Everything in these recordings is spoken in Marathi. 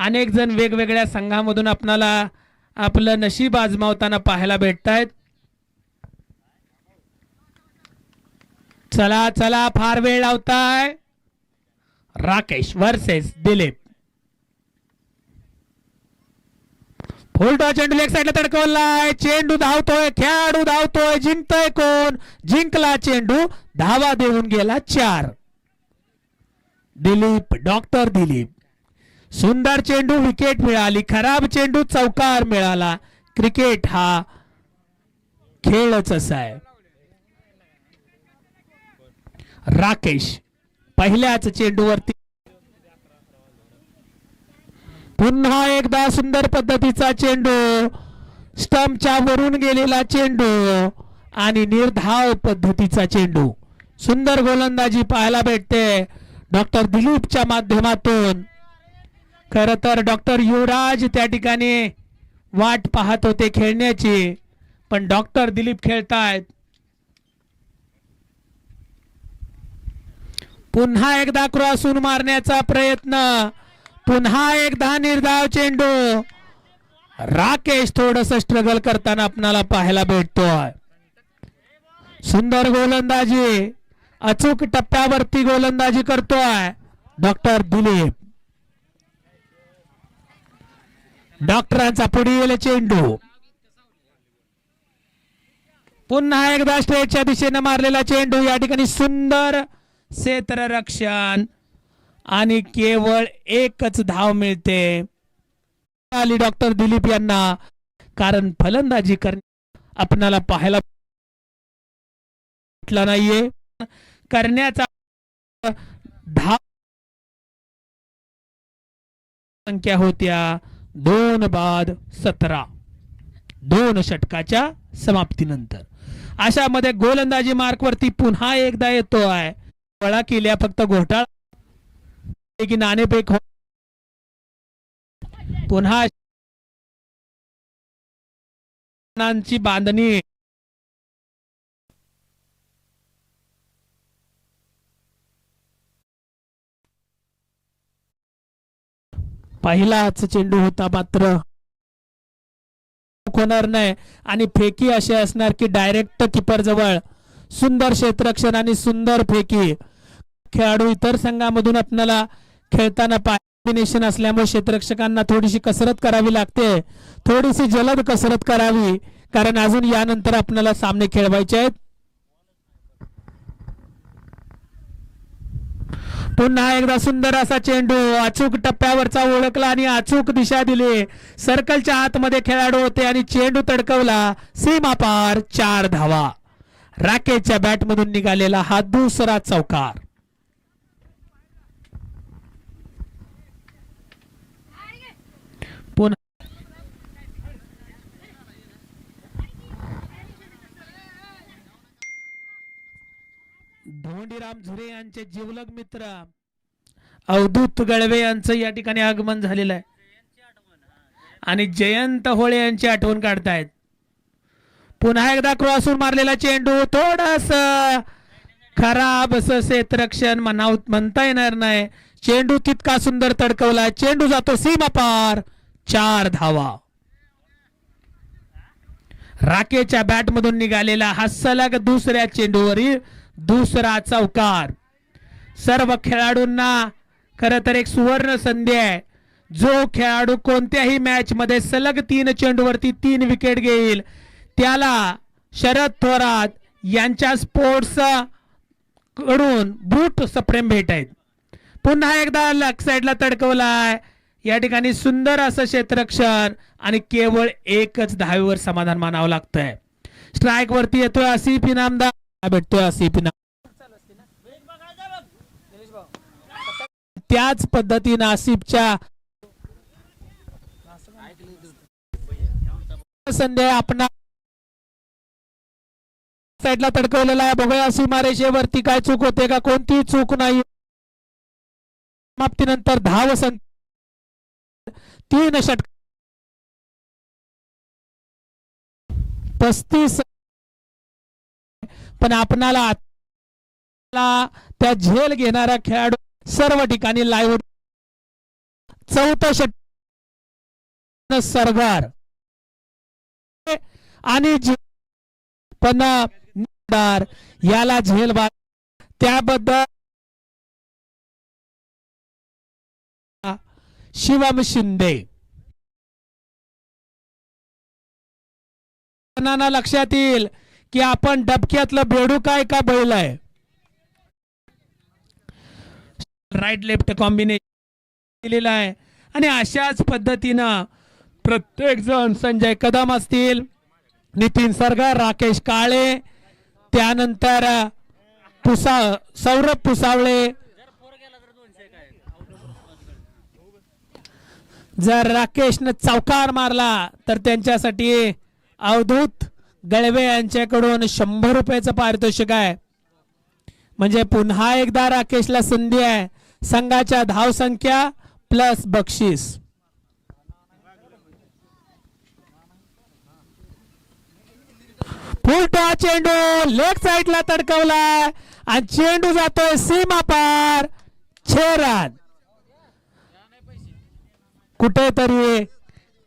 अनेक जण वेगवेगळ्या संघामधून आपणाला आपलं नशीब आजमावताना पाहायला भेटतायत। चला चला फार वेळ लावताय। राकेश वर्सेस दिलीप। फुलटॉस चेंडू लेग साइडला तडकवलाय, चेंडू धावतोय, खेळाडू धावतोय, जिंकतोय कोण? जिंकला चेंडू, धावा देऊन गेला 4। दिलीप, डॉक्टर दिलीप। सुंदर चेंडू, विकेट मिळाली। खराब चेंडू, चौकार मिळाला। क्रिकेट हा खेळच असा आहे। राकेश पहिल्याच चेंडूवरती पुन्हा एकदा सुंदर पद्धतीचा चेंडू, स्टंपच्या वरून गेलेला चेंडू आणि निर्धाव पद्धतीचा चेंडू। सुंदर गोलंदाजी पाहायला भेटते डॉक्टर दिलीपच्या माध्यमातून। खरं तर डॉक्टर युवराज त्या ठिकाणी वाट पाहत होते खेळण्याची, पण डॉक्टर दिलीप खेळतायत। पुन्हा एकदा क्रॉसून मारण्याचा प्रयत्न, पुन्हा एकदा निर्धाव चेंडू। राकेश थोडस स्ट्रगल करताना आपल्याला पाहायला भेटतोय। सुंदर गोलंदाजी, अचूक टप्प्यावरती गोलंदाजी करतोय डॉक्टर दिलीप। डॉक्टरांचा पुढील चेंडू, पुन्हा एकदा स्ट्रेटच्या दिशेने मारलेला चेंडू। या ठिकाणी सुंदर क्षेत्ररक्षण आणि केवळ एकच धाव मिळते आली डॉक्टर दिलीप यांना, कारण फलंदाजी आपल्याला पाहायला भेटला नाहीये। करण्याचा धाव संख्या होत्या 2 बाद 17 2 षटकाच्या समाप्तीनंतर। अशामध्ये गोलंदाजी मार्क वरती पुन्हा एकदा येतोय। वळा केल्या फक्त घोटाळा की नाणेफेक पुन्हा बांधणी। पहिलाच चेंडू होता मात्र होणार नाही आणि फेकी असे असणार की डायरेक्ट कीपर जवळ। सुंदर क्षेत्ररक्षण आणि सुंदर फेकी। खेळाडू इतर संघामधून आपल्याला खेळताना कॉम्बिनेशन असल्यामुळे क्षेत्ररक्षकांना थोडीशी कसरत करावी लागते, थोडीशी जलद कसरत करावी, कारण अजून यानंतर आपल्याला सामने खेळवायचे आहेत। पुन्हा एकदा सुंदर असा चेंडू, अचूक टप्प्यावरचा ओळखला आणि अचूक दिशा दिली। सर्कलच्या आतमध्ये खेळाडू होते आणि चेंडू तडकवला सीमा पार। 4 धावा। राकेशच्या बॅट मधून निघालेला हा दुसरा चौकार। धोंडीराम झुरे यांचे जिवलग मित्र अवधूत गळवे यांचं या ठिकाणी आगमन झालेलं आहे आणि जयंत होळे यांची आठवण काढतायत। पुन्हा एकदा क्रॉसवर मारलेला चेंडू, थोडस खराब असं क्षेत्ररक्षण म्हणता येणार नाही। चेंडू तितका सुंदर तडकवला, चेंडू जातो सीमा पार। 4 धावा। राकेशच्या बॅट मधून निघालेला हा सलग दुसऱ्या चेंडूवरील दुसरा चौकार। सर्व खेळाडूंना खरं तर एक सुवर्ण संधी आहे। जो खेळाडू कोणत्याही मॅच मध्ये सलग 3 चेंडूवरती 3 विकेट घेईल त्याला शरद थोरात यांच्या स्पोर्ट्स कडून बूट सप्रेम भेट आहेत। पुन्हा एकदा लेग साइडला तडकवलाय। या ठिकाणी सुंदर असं क्षेत्ररक्षण आणि केवळ एकच धावेवर समाधान मानावं लागतंय। स्ट्राइक वरती येतोय आसिफ इनामदार, भेटतोय आसिफ इनाम। त्याच पद्धतीने आसिफच्या संधी आपण साइडला तडकवलेला आहे। बघूया सीमारेषेवरती काय चूक होते का? कोणतीही चूक नाही। समाप्तीनंतर धाव संख्या 3 षटक 35, पण आपणाला त्या झेल घेणारा खेळाडू सर्व ठिकाणी लाईव्ह 4थं षटक सरगार आणि पण याला झेल त्याबद्दल शिवम शिंदे लक्षात येईल की आपण डबक्यातलं बेडूक आहे का बैल आहे. राईट लेफ्ट कॉम्बिनेशन दिलेला आहे आणि अशाच पद्धतीनं प्रत्येक जण संजय कदम असतील, नितीन सरगार, राकेश काळे, त्यानंतर सौरभ पुसावळे. जर राकेशने चौकार मारला तर त्यांच्यासाठी अवधूत गळवे यांच्याकडून 100 रुपयाचं पारितोषिक आहे. म्हणजे पुन्हा एकदा राकेशला संधी आहे. संघाच्या धावसंख्या प्लस बक्षीस. फुलटॉ चेंडू लेग साइडला तडकवला आणि चेंडू जातोय सीमा पार. 6 रन. कुठेतरी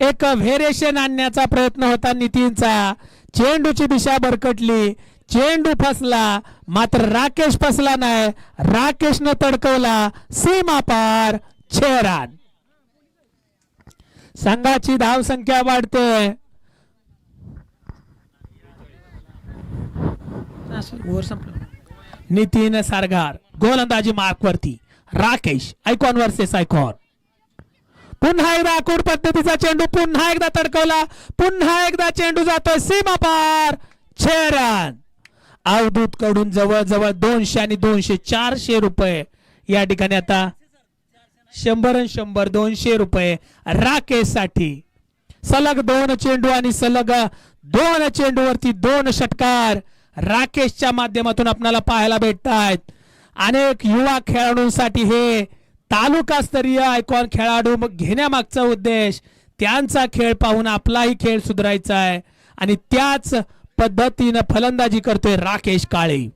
एक व्हेरिएशन आणण्याचा प्रयत्न होता नितीनचा. चेंडूची दिशा भरकटली, चेंडू फसला, मात्र राकेश फसला नाही. राकेशने तडकवला सीमा पार. 6 रन. संघाची धाव संख्या वाढते. नितीन सरगार गोलंदाजी मार्क वरती. Rakesh icon versus icon. पुन्हा एकदा आखूड पद्धतीचा चेंडू, पुन्हा एकदा तडकवला, पुन्हा एकदा चेंडू जातोय सीमा पार. 6 रन. अवधूत कडून जवळजवळ 200 आणि 200 400 रुपये या ठिकाणी आता 100 आणि 100 200 रुपये राकेश साठी. सलग 2 चेंडू आणि सलग 2 चेंडूवरती 2 षटकार राकेशच्या माध्यमातून आपल्याला पाहायला भेटतात. अनेक युवा खेळाडूंसाठी हे तालुकास्तरीय आयकॉन खेळाडू घेण्यामागचा उद्देश त्यांचा खेळ पाहून आपलाही खेळ सुधारायचा आहे आणि त्याच पद्धतीने फलंदाजी करतोय राकेश काळे.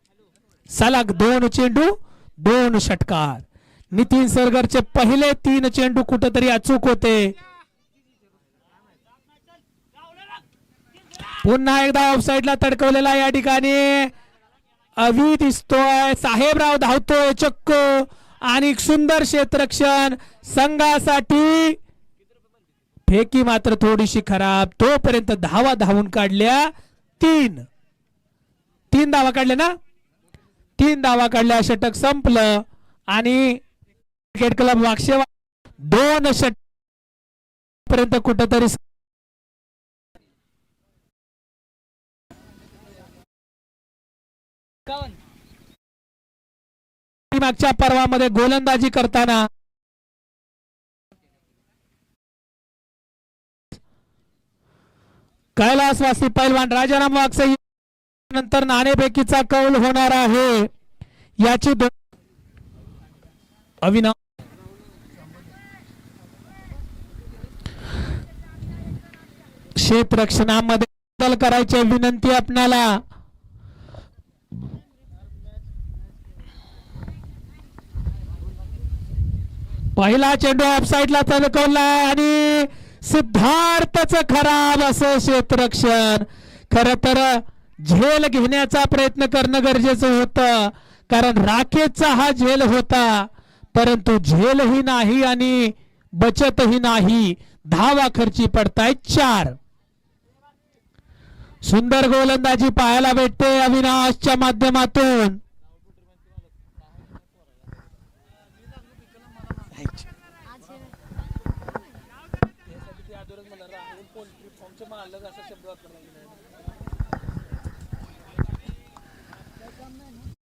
सलग 2 चेंडू 2 षटकार. नितीन सरगारचे पहिले 3 चेंडू कुठेतरी अचूक होते. पुन्हा एकदा ऑफसाइडला तडकवलेला या ठिकाणी अवी दिसतोय. साहेबराव धावतोय चक्क आणि सुंदर क्षेत्ररक्षण संघासाठी. फेकी मात्र थोडीशी खराब. तोपर्यंत धावा धावून काढल्या 3 धावा काढल्या ना. 3 धावा काढल्या. षटक संपलं आणि क्रिकेट क्लब वाक्षे 2 षटक पर्यंत कुठेतरी मागच्या पर्वामध्ये गोलंदाजी करताना कैलासवासी पैलवान राजाराम वागसे नंतर नाणेफेकीचा कौल होणार आहे. याची अविनाश क्षेत्ररक्षणामध्ये बदल करायची विनंती आपणाला. पहिला चेंडू ऑफसाइडला तडकवला आणि सिद्धार्थच खराब असं क्षेत्ररक्षण. खर तर झेल घेण्याचा प्रयत्न करणं गरजेचं होतं कारण राकेशचा हा झेल होता परंतु झेलही नाही आणि बचतही नाही. धावा खर्ची पडतायत 4. सुंदर गोलंदाजी पाहायला भेटते अविनाशच्या माध्यमातून.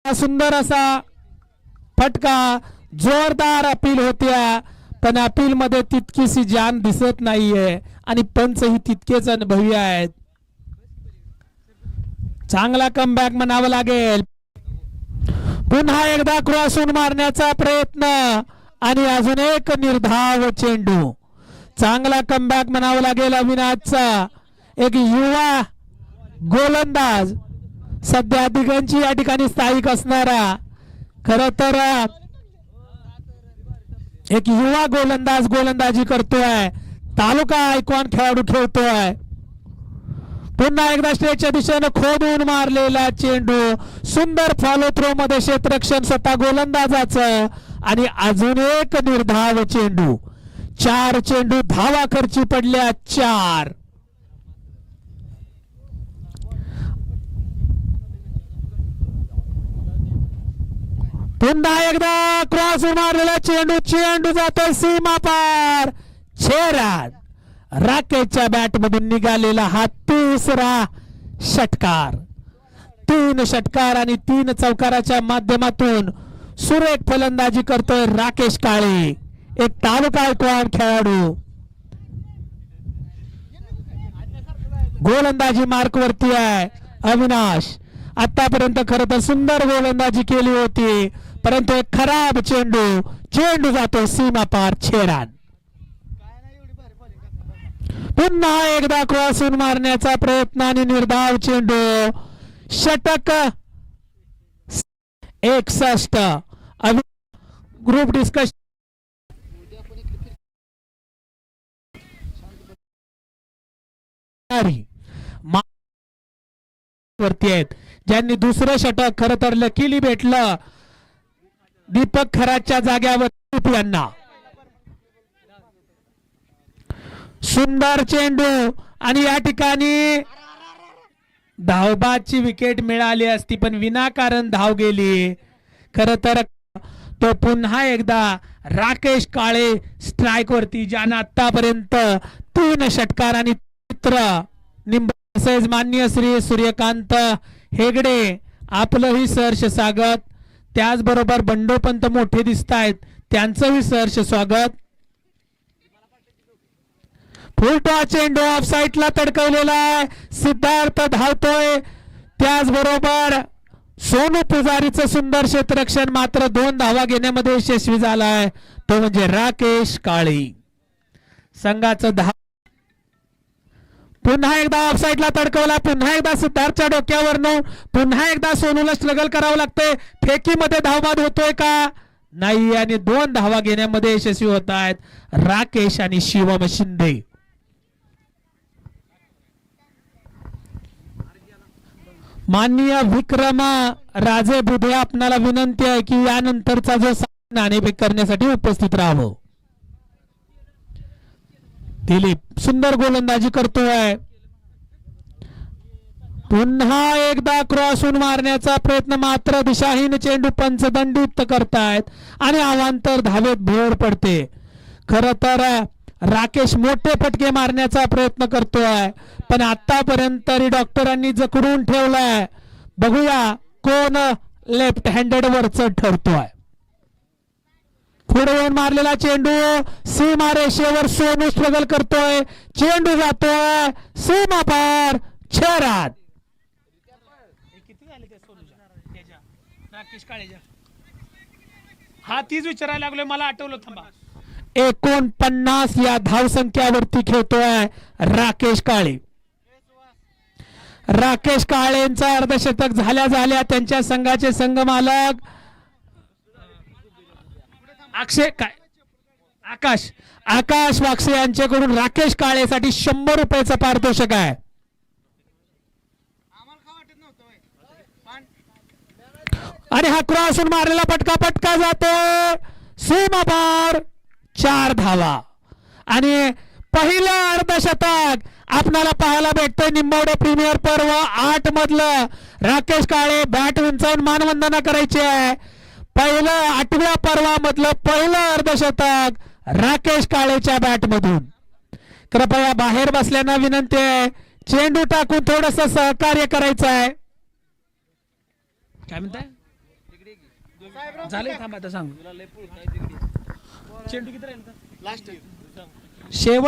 सुंदर असा फटका. जोरदार अपील होत्या पण अपील मध्ये तितकीशी जान दिसत नाहीये आणि पंचही तितकेच अनुभवी आहेत. चांगला कमबॅक म्हणावं लागेल. पुन्हा एकदा क्रॉसून मारण्याचा प्रयत्न आणि अजून एक निर्धाव चेंडू. चांगला कमबॅक म्हणावं लागेल अविनाशचा. एक युवा गोलंदाज सध्या दिगंची या ठिकाणी स्थायिक असणारा. खर तर एक युवा गोलंदाज गोलंदाजी करतोय. तालुका आयकॉन खेळाडू खेळतोय. पुन्हा एकदा स्टेजच्या दिशेने खोदून मारलेला चेंडू सुंदर फॉलो थ्रो मध्ये क्षेत्ररक्षण स्वतः गोलंदाजाचं आणि अजून एक निर्धाव चेंडू. 4 चेंडू धावा खर्ची पडल्या 4. पुन्हा एकदा क्रॉस मारलेला चेंडू जातो सीमा पार. 6 रन. राकेशच्या बॅट मधून निघालेला हा 3रा षटकार. 3 षटकार आणि 3 चौकाराच्या माध्यमातून सुरेख फलंदाजी करतोय राकेश काळे, एक तालुका आयकॉन खेळाडू. गोलंदाजी मार्क वरती आहे अविनाश. आतापर्यंत खरं तर सुंदर गोलंदाजी केली होती, परंतु एक खराब चेंडू जातो सीमा पार. 6 रन. पुन्हा एकदा क्रॉसून मारण्याचा प्रयत्न आणि निर्धाव चेंडू. षटक 61. ग्रुप डिस्कशन वरती आहेत, ज्यांनी दुसरं षटक खरं तर लकीली भेटलं दीपक खराच्या जाग्यावर यांना. सुंदर चेंडू आणि या ठिकाणी धावबादची विकेट मिळाली असती, पण विनाकारण धाव गेली. खर तर तो पुन्हा एकदा राकेश काळे स्ट्राइक वरती, ज्यानं आतापर्यंत 3 षटकार आणि तसेच माननीय श्री सूर्यकांत हेगडे आपलंही सहर्ष स्वागत. त्याचबरोबर बंडोपंत मोठे दिसत आहेत, त्यांचंही सहर्ष स्वागत. फुलटॉ चेंडू ऑफ साईडला तडकवलेला आहे. सिद्धार्थ धावतोय, त्याचबरोबर सोनू पुजारीचं सुंदर क्षेत्ररक्षण मात्र 2 धावा घेण्यामध्ये यशस्वी झालाय, तो म्हणजे राकेश काळे. संघाचं पुन्हा एकदा ऑफ साईडला तडकवला. पुन्हा एकदा सिद्धार्थच्या डोक्यावरनं पुन्हा एकदा सोनूला स्ट्रगल करावं लागतंय. फेकीमध्ये धावबाद होतोय का नाही, आणि 2 धावा घेण्यामध्ये यशस्वी होत आहेत राकेश आणि शिवम शिंदे. माननीय विक्रम राजे बुधे, आपणाला विनंती आहे की यानंतरचा जो नाणेफेक करण्यासाठी उपस्थित राहावं. दिलीप सुंदर गोलंदाजी करतोय. पुन्हा एकदा क्रॉसून मारण्याचा प्रयत्न, मात्र दिशाहीन चेंडू पंचदंडित करतायत आणि अवांतर धावेत भर पडते. खर तर राकेश मोठे फटके मारण्याचा प्रयत्न करतोय, पण आतापर्यंत तरी डॉक्टरांनी जखडून ठेवलाय. बघूया कोण लेफ्ट हँडेड वरच ठरतोय. पुढे येऊन मारलेला चेंडू सीमा रेषेवर सोनू स्ट्रगल करतोय. चेंडू जातोय सीमा पार. 6 रन. हा तीच विचारायला लागलोय, मला आठवलं, थांबा. 49 या धावसंख्यावरती खेळतोय राकेश काळे. राकेश काळेंचा अर्धशतक झाल्या त्यांच्या संघाचे संघमालक आकाश वाक्षे यांच्याकडून राकेश काळेसाठी 100 रुपयाचं पारितोषिक आहे. आणि हा क्रॉसून मारलेला पटका जातो सीमा पार. 4 धावा आणि पहिलं अर्धशतक आपल्याला पाहायला भेटतंय निंबवडे प्रीमियर पर्व 8 मधलं. राकेश काळे बॅट उंचावून मानवंदना करायची आहे. पहिलं 8व्या पर्वामधलं पहिलं अर्धशतक राकेश काळेच्या बॅट मधून. कृपया बाहेर बसल्यानं विनंती आहे, चेंडू टाकून थोडस सहकार्य करायचं आहे. काय म्हणताय? झालंय, थांबा आता सांग. चेंडू किती राहील? शेवट